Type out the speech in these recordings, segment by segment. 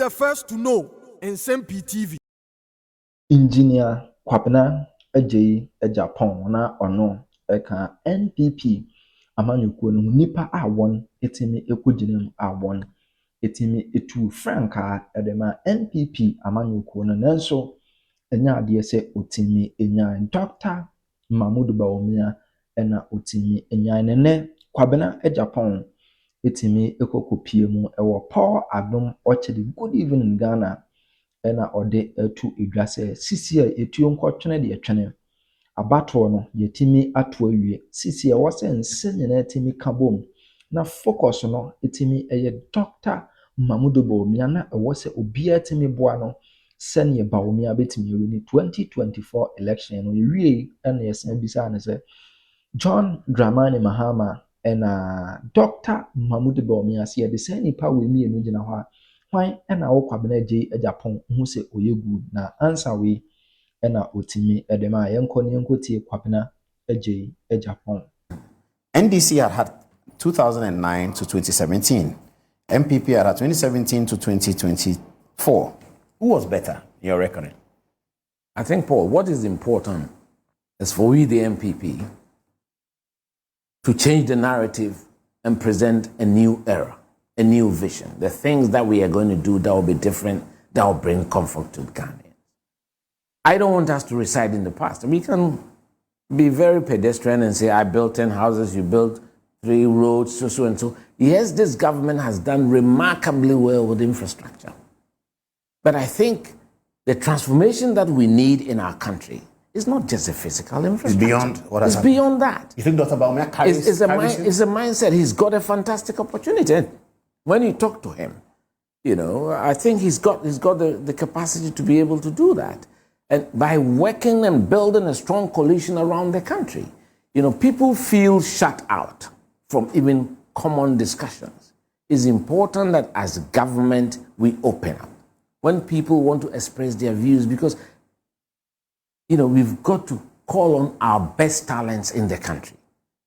the first to know Nsem-Pii TV. Engineer Kwabena Agyapong na ono eka NPP amanyɔkuo no nipa a wɔn etimi ekogyina mu a wɔn etimi etu frankaa edema NPP amanyɔkuo no nanso enya adeɛ sɛ otimi enya Dr. Bawumia ena otimi enya ne Kwabena Agyapong etimi ekokopie mu ewo Paul Adom Orchard Good Evening Ghana ena ode etu edwa sɛ sisi a etuo nkɔtwene de etwene abato no yetimi ato awie sisi a wɔsɛ nse nyina etimi kabom na focus no etimi eye Dr. Bawumia na wɔsɛ obia etimi boa no sɛne Bawumia betimi wini 2024 election no wie ena yɛsan bisa ne sɛ John Dramani Mahama ena Dr. Bawumia sɛ yɛde sɛ nipa we mienu gyina hɔ a why ena wo Kwabena Agyapong hu se oye good na answer we ena otimi edema yenko ne yenko tie Kwabena Agyapong. NDC had 2009 to 2017. MPP had 2017 to 2024. Who was better in your reckoning? I think, Paul, what is important is for we, the MPP, to change the narrative and present a new era, a new vision, the things that we are going to do that will be different, that will bring comfort to the Ghanaians. I don't want us to reside in the past. We can be very pedestrian and say, I built 10 houses, you built 3 roads, so and so. Yes, this government has done remarkably well with infrastructure. But I think the transformation that we need in our country is not just a physical infrastructure. It's beyond what has happened. Beyond that. You think Dr. Bawumia carries it's a mindset. He's got a fantastic opportunity. When you talk to him, you know, I think he's got the capacity to be able to do that. And by working and building a strong coalition around the country, you know, people feel shut out from even common discussions. It's important that as government, we open up when people want to express their views, because, you know, we've got to call on our best talents in the country.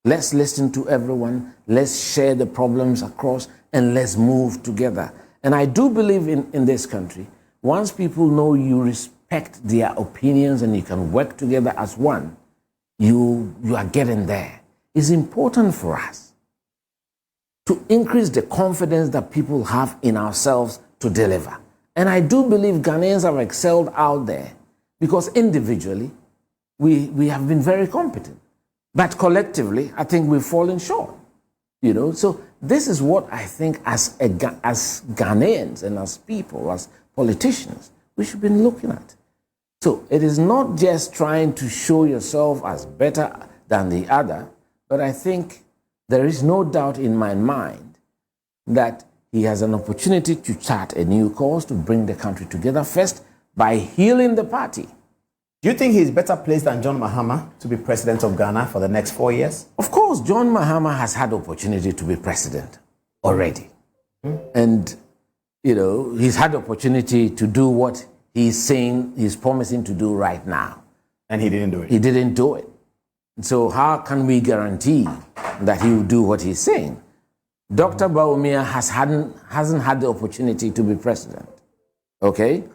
Let's listen to everyone. Let's share the problems across and let's move together. And I do believe in this country, once people know you respect their opinions and you can work together as one, you are getting there. It's important for us to increase the confidence that people have in ourselves to deliver. And I do believe Ghanaians have excelled out there because individually we have been very competent. But collectively, I think we've fallen short. You know, so this is what I think as Ghanaians and as people, as politicians, we should be looking at. So it is not just trying to show yourself as better than the other, but I think there is no doubt in my mind that he has an opportunity to chart a new course to bring the country together first by healing the party. Do you think he's better placed than John Mahama to be president of Ghana for the next 4 years? Of course, John Mahama has had opportunity to be president already. And, you know, he's had opportunity to do what he's saying, he's promising to do right now. And he didn't do it. He didn't do it. So how can we guarantee that he will do what he's saying? Dr. Bawumia hasn't had the opportunity to be president. Okay?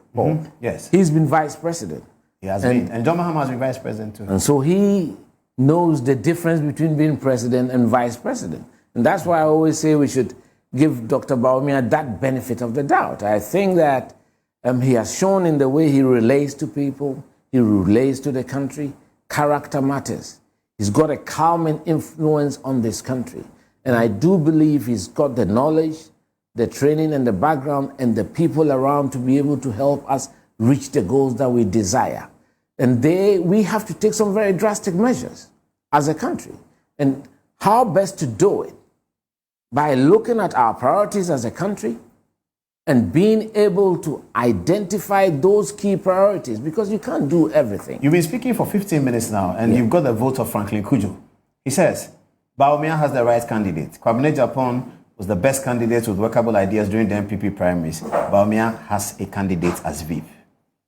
Yes. He's been vice president. He has been. And John Mahama has been vice president too. And so he knows the difference between being president and vice president. And that's why I always say we should give Dr. Bawumia that benefit of the doubt. I think that he has shown in the way he relates to people, he relates to the country, character matters. He's got a calming influence on this country. And I do believe he's got the knowledge, the training and the background and the people around to be able to help us reach the goals that we desire. And we have to take some very drastic measures as a country. And how best to do it? By looking at our priorities as a country and being able to identify those key priorities, because you can't do everything. You've been speaking for 15 minutes now, and you've got the vote of Franklin Kujo. He says, Bawumia has the right candidate. Kwabena Agyapong was the best candidate with workable ideas during the MPP primaries. Bawumia has a candidate as VP.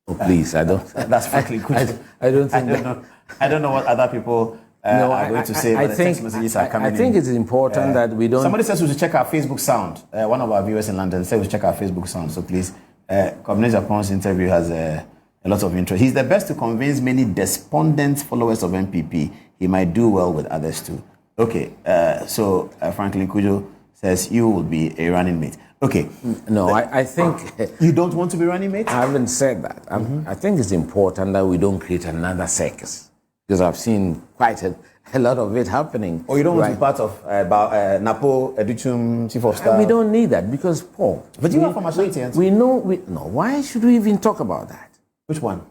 Oh, please, I don't. That's Franklin Kujo. I don't think I don't know what other people are going to say, but the text messages are coming in. I think it's important that we don't... Somebody says we should check our Facebook sound. One of our viewers in London said we should check our Facebook sound, so please Kwabena Agyapong's interview has a lot of interest. He's the best to convince many despondent followers of MPP. He might do well with others too. Okay, so Franklin Kujo says you will be a running mate. Okay. No, I think... You don't want to be running mate? I haven't said that. I think it's important that we don't create another circus, because I've seen quite a lot of it happening. Or you don't want to be part of Napo, Educhum, Chief of Staff? We don't need that, because, Paul... But you are from Ashanti. No, why should we even talk about that? Which one?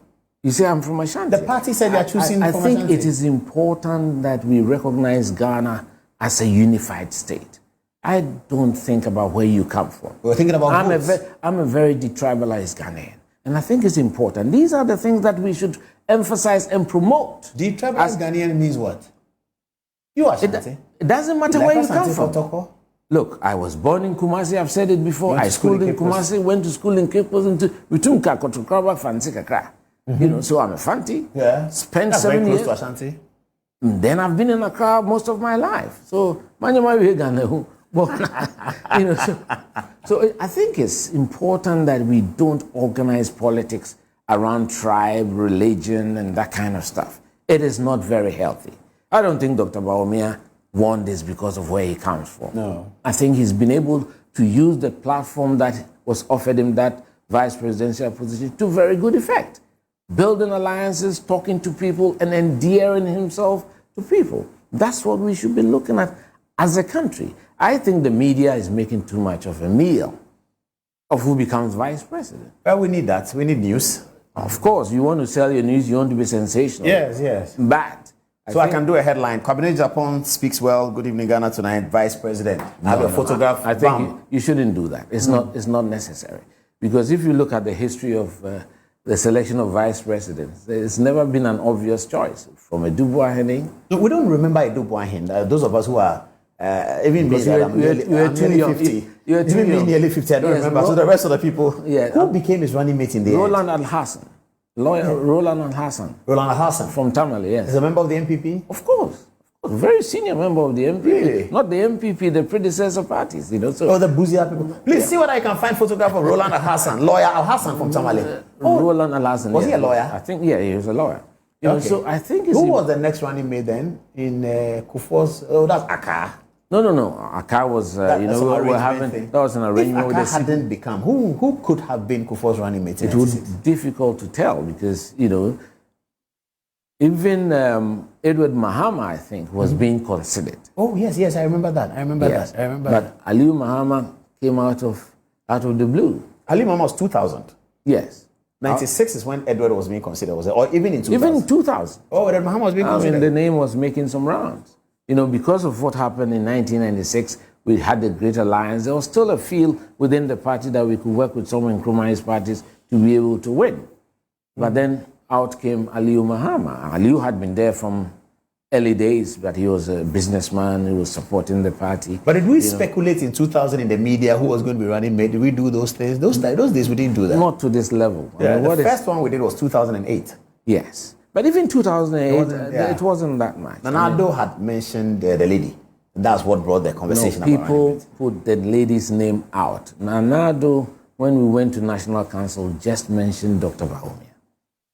You say I'm from Ashanti. The party said they are choosing I from think Ashanti. it is important that we recognize Ghana as a unified state. I don't think about where you come from. We're thinking about I'm a very detribalized Ghanaian. And I think it's important. These are the things that we should emphasize and promote. Detribalized Ghanaian means what? You are Ashanti. It doesn't matter where you come from. Look, I was born in Kumasi. I've said it before. I schooled in Kumasi, went to school in Cape Coast, You know, so I'm a Fanti. Yeah. Spent That's 7 very years. close to Ashanti. Then I've been in Accra most of my life. So, you know, so I think it's important that we don't organize politics around tribe, religion, and that kind of stuff. It is not very healthy. I don't think Dr. Bawumia won this because of where he comes from. No. I think he's been able to use the platform that was offered him, that vice presidential position, to very good effect. Building alliances, talking to people, and endearing himself to people. That's what we should be looking at as a country. I think the media is making too much of a meal of who becomes vice president. Well, we need that. We need news. Of course, you want to sell your news, you want to be sensational. Yes. But I can do a headline. Kwabena Agyapong speaks well. Good evening, Ghana tonight. Vice President. I have a photograph. I think you shouldn't do that. It's not necessary. Because if you look at the history of the selection of vice presidents, it's never been an obvious choice. From a Dubois-Hene. No, we don't remember a Dubois-Hene. Those of us who are even me, I'm nearly 50. Even me, nearly 50. I don't remember. So the rest of the people, who became his running mate in the Roland Al-Hassan. Lawyer Roland Al-Hassan. Roland Al-Hassan. From Tamale, yes. Is a member of the MPP? Of course. Very senior member of the MPP. Really? Not the MPP, the predecessor parties, you know. So the Buzia people. Please see what I can find photograph of Roland Al-Hassan, lawyer Al-Hassan from Tamale. Roland Al-Hassan. Was he a lawyer? I think, he was a lawyer. You know, so I think it's... Who was the next running mate then? In Kufuor's... Oh, that's Accra. No. Accra was, we were having... That was an arrangement with the... If Accra hadn't become... Who could have been Kufuor's running mate? It would be difficult to tell because, even Edward Mahama, I think, was being considered. Oh, yes, I remember that. But Aliu Mahama came out of the blue. Aliu Mahama was 2000. Yes. 96 is when Edward was being considered, was it? Or even in 2000? Even in 2000. Oh, Edward Mahama was being considered. The name was making some rounds. Because of what happened in 1996, we had the Great Alliance. There was still a feel within the party that we could work with some Nkrumah's parties to be able to win. But then out came Aliu Mahama. Aliu had been there from early days, but he was a businessman. He was supporting the party. But did we speculate in 2000 in the media who was going to be running mate? Did we do those things? Those days we didn't do that. Not to this level. The first one we did was 2008. Yes. But even 2008, it wasn't that much. Nanado had mentioned the lady. That's what brought the conversation. People put the lady's name out. Nanado, when we went to National Council, just mentioned Dr. Bawumia.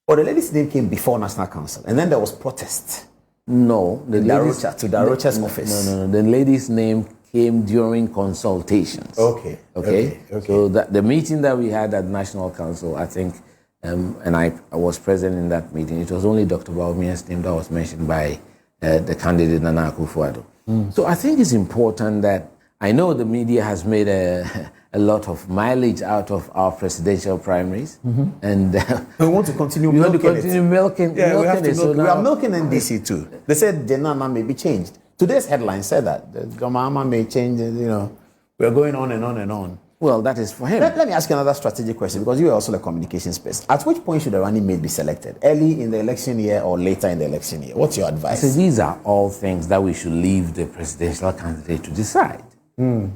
Oh, the lady's name came before National Council, and then there was protest. No, to Darocha's office. No. The lady's name came during consultations. Okay. So the meeting that we had at National Council, I think, and I was present in that meeting. It was only Dr. Bawumia's name that was mentioned by the candidate Nana Akufo-Addo. So I think it's important that I know the media has made a lot of mileage out of our presidential primaries, and we want to continue. We want to continue milking. Yeah, we have to milk. So we are milking NDC too. They said the Nana may be changed. Today's headline said that the Gamama may change. We're going on and on and on. Well, that is for him. Let me ask you another strategic question, because you are also a communication space. At which point should a running mate be selected? Early in the election year or later in the election year? What's your advice? So these are all things that we should leave the presidential candidate to decide.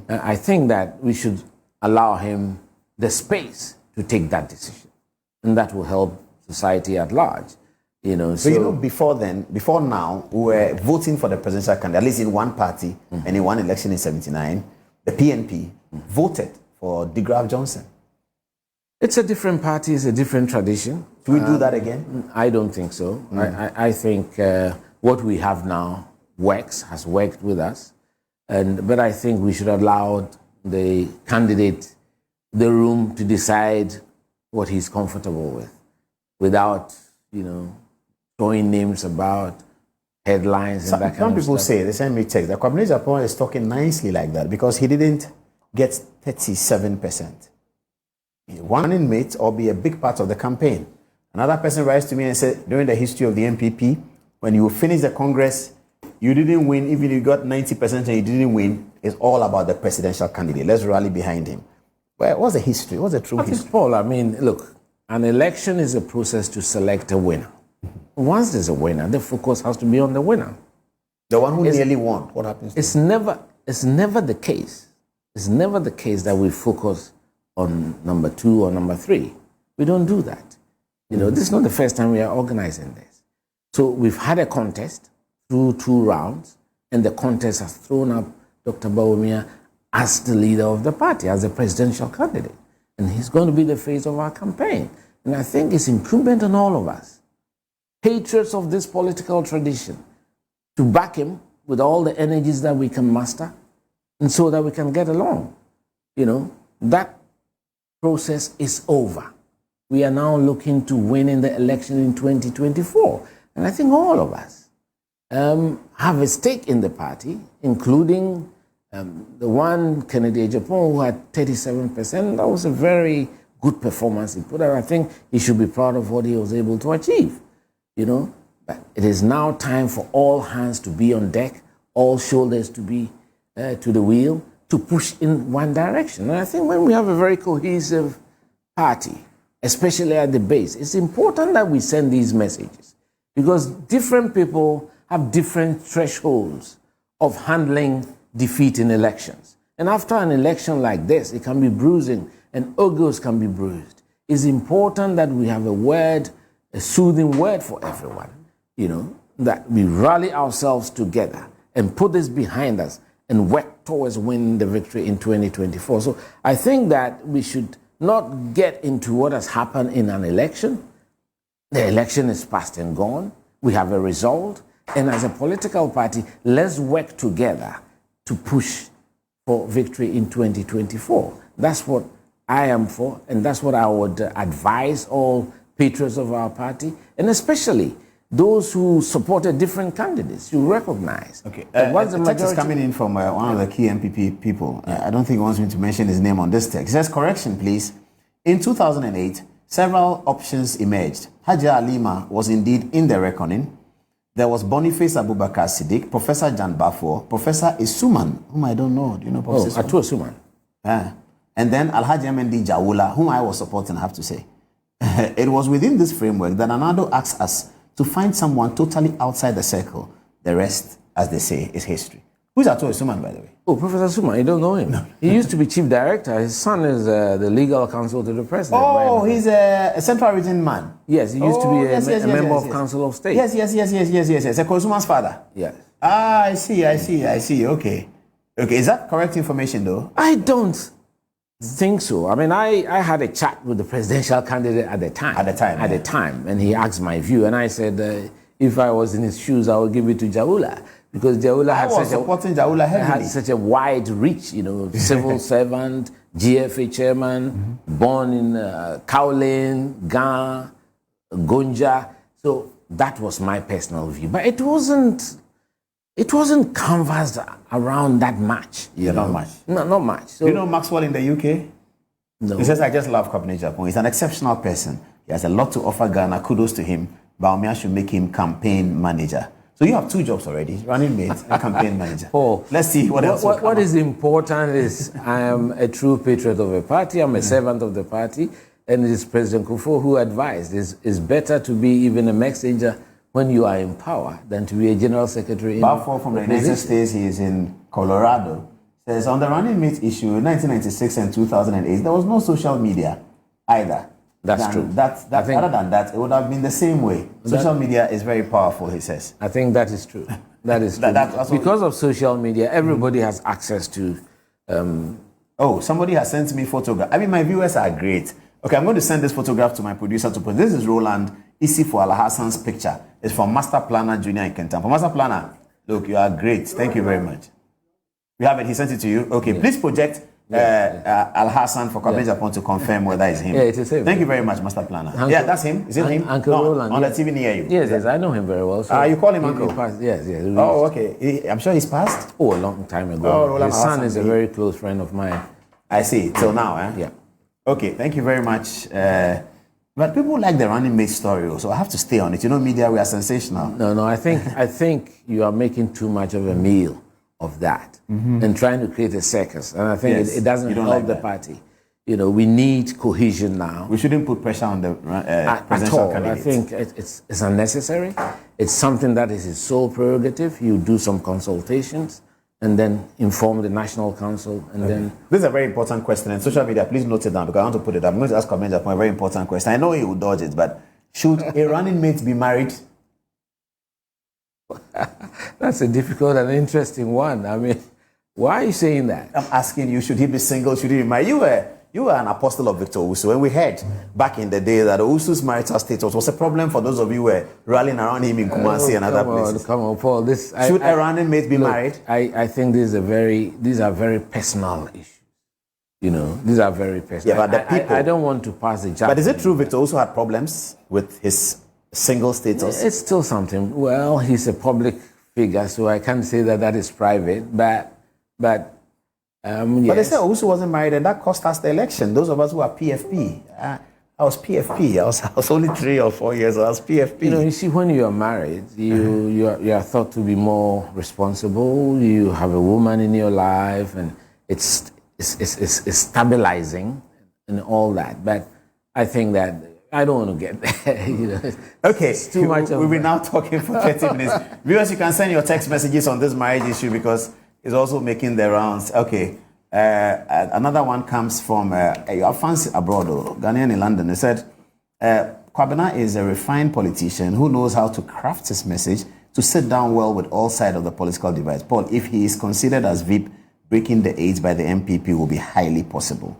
I think that we should allow him the space to take that decision, and that will help society at large. Before now, we were voting for the presidential candidate, at least in one party, and in one election in 1979, the PNP voted for De Graaf Johnson. It's a different party, it's a different tradition. Do we do that again? I don't think so. I think what we have now has worked with us. But I think we should allow the candidate the room to decide what he's comfortable with without, throwing names about headlines and that kind of stuff. Some people say, they send me text, that Kwabena Agyapong is talking nicely like that because he didn't get 37%. One inmate or be a big part of the campaign. Another person writes to me and said, during the history of the NPP, when you finish the Congress, you didn't win, even if you got 90% and you didn't win, it's all about the presidential candidate. Let's rally behind him. Well, what's the history? What's the true history? Paul, I mean, look, an election is a process to select a winner. Once there's a winner, the focus has to be on the winner. The one who nearly won, what happens? It's never the case. It's never the case that we focus on number 2 or number 3. We don't do that. This is not the first time we are organizing this. So we've had a contest through 2 rounds, and the contest has thrown up Dr. Bawumia as the leader of the party, as the presidential candidate. And he's going to be the face of our campaign. And I think it's incumbent on all of us, patriots of this political tradition, to back him with all the energies that we can muster, and so that we can get along. That process is over. We are now looking to win in the election in 2024. And I think all of us have a stake in the party, including the one Kennedy Agyapong who had 37%. That was a very good performance he put out. I think he should be proud of what he was able to achieve. But it is now time for all hands to be on deck, all shoulders to be to the wheel, to push in one direction. And I think when we have a very cohesive party, especially at the base, it's important that we send these messages because different people have different thresholds of handling defeat in elections. And after an election like this, it can be bruising and egos can be bruised. It's important that we have a soothing word for everyone, that we rally ourselves together and put this behind us and work towards winning the victory in 2024. So I think that we should not get into what has happened in an election. The election is past and gone. We have a result. And as a political party, let's work together to push for victory in 2024. That's what I am for, and that's what I would advise all patriots of our party, and especially those who supported different candidates. You recognize. Okay. Once the text is coming in from one of the key MPP people. I don't think he wants me to mention his name on this text. He says, correction, please. In 2008, several options emerged. Haja Alima was indeed in the reckoning. There was Boniface Abubakar Siddiq, Professor Jan Bafo, Professor Isuman, whom I don't know. Do you know Professor Atu Isuman? And then Alhaji MND Jawula, whom I was supporting, I have to say. It was within this framework that Anado asked us to find someone totally outside the circle. The rest, as they say, is history. Who's Atu Isuman, by the way? Oh, Professor Isuman, you don't know him? No. He used to be chief director. His son is the legal counsel to the president. Oh, he's a central region man. Yes, he used to be a member of Council of State. Yes. Eko Isuman's father. Yes. Ah, I see. Okay. Is that correct information, though? I don't think so. I mean, I had a chat with the presidential candidate at the time. And he asked my view. And I said, if I was in his shoes, I would give it to Jawula. Because Jawula had such a wide reach, civil servant, GFA chairman, born in Kaolin, Ghana, Gonja. So that was my personal view. But it wasn't canvassed around that much. Not much. No, not much. So, you know Maxwell in the UK? No. He says, I just love Kwabena Agyapong. He's an exceptional person. He has a lot to offer Ghana. Kudos to him. Bawumia should make him campaign manager. So you have 2 jobs already, running mate and campaign manager. Oh, let's see what else. What is important is I am a true patriot of a party. I'm a servant of the party. And it is President Kufuor who advised it's better to be even a messenger when you are in power than to be a general secretary in Balfour from the United States, he is in Colorado, says on the running mate issue in 1996 and 2008, there was no social media either. That's true. Other than that, it would have been the same way. Social media is very powerful, he says. I think that is true. That is true. Because of social media, everybody has access to... somebody has sent me photograph. I mean, my viewers are great. Okay, I'm going to send this photograph to my producer to put. This is Roland Isi for Al Hassan's picture. It's from Master Planner Junior in Kentan. For Master Planner, look, you are great. Thank you very much. We have it. He sent it to you. Okay, please project Al Hassan for Kwabena Agyapong to confirm whether it's him. Yeah, it is him. Thank you very much, Master Planner. Yeah, that's him. Is it him? Uncle Roland. On the TV near you. Yes, I know him very well. So you call him Uncle? Yes. Oh, okay. I'm sure he's passed. Oh, a long time ago. Oh, Roland His son Hassan. is a very close friend of mine. I see. Till now, eh? Yeah. Okay, thank you very much. But people like the running mate story, so I have to stay on it. You know, media, we are sensational. No, I think you are making too much of a meal of that and trying to create a circus. And I think Yes, it doesn't you don't help like the that. party. You know, we need cohesion now. We shouldn't put pressure on the At presidential all. candidate. I think it's unnecessary. It's something that is his sole prerogative. You do some consultations and then inform the National Council and then... This is a very important question, and social media, please note it down because I want to put it up. I'm going to ask Kwabena Agyapong a very important question. I know he will dodge it, but should a running mate be married? That's a difficult and interesting one. I mean, why are you saying that? I'm asking you, should he be single? Should he be married? You were an apostle of Victor Owusu, and we heard back in the day that Owusu's marital status was a problem for those of you who were rallying around him in Kumasi and other places. Come on, Paul. Should a running mate be married? I think these are very personal issues. You know, these are very personal. Yeah, but the people... I don't want to pass the judgment. But is it true Victor also had problems with his single status? It's still something. Well, he's a public figure, so I can't say that is private. But yes. But they said Owusu wasn't married, and that cost us the election. Those of us who are PFP. I was PFP. I was only 3 or 4 years. I was PFP. You know, you see, when you are married, you are thought to be more responsible. You have a woman in your life, and it's stabilizing and all that. But I think that I don't want to get there. You know, okay, it's too much. We'll be now talking for 30 minutes. Viewers, you can send your text messages on this marriage issue because it's also making the rounds. Okay. Another one comes from your fans abroad, Ghanaian in London. They said, Kwabena is a refined politician who knows how to craft his message to sit down well with all sides of the political divide. Paul, if he is considered as VIP, breaking the age by the MPP will be highly possible.